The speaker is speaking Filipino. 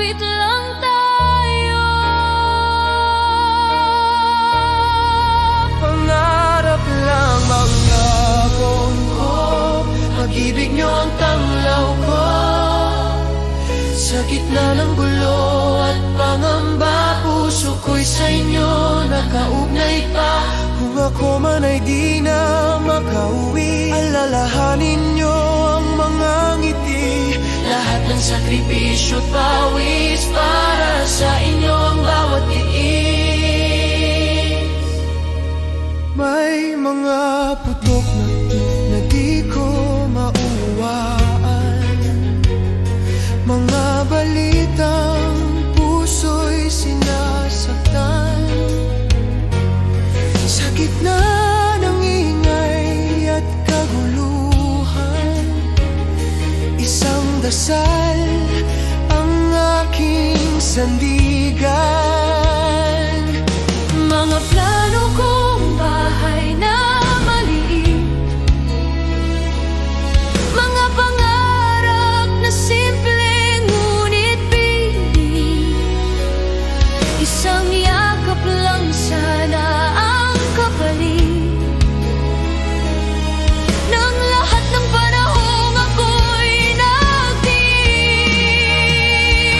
Lumapit lang tayo. Pangarap lang mangako ko, pag-ibig niyo ang tanglaw ko. Sa gitna ng gulo at pangamba, puso ko'y sa inyo nakaugnay pa. Kung ako man ay di na makauwi, alalahanin niyo ang mga ngiti. Lahat ng sakripisyo't pawis, para sa inyo ang bawat tiis. May mga putok na di ko mauwaan, mga balitang puso'y sinasaktan. Sa gitna ng ingay at kaguluhan, isang dasal ang aking sandigan.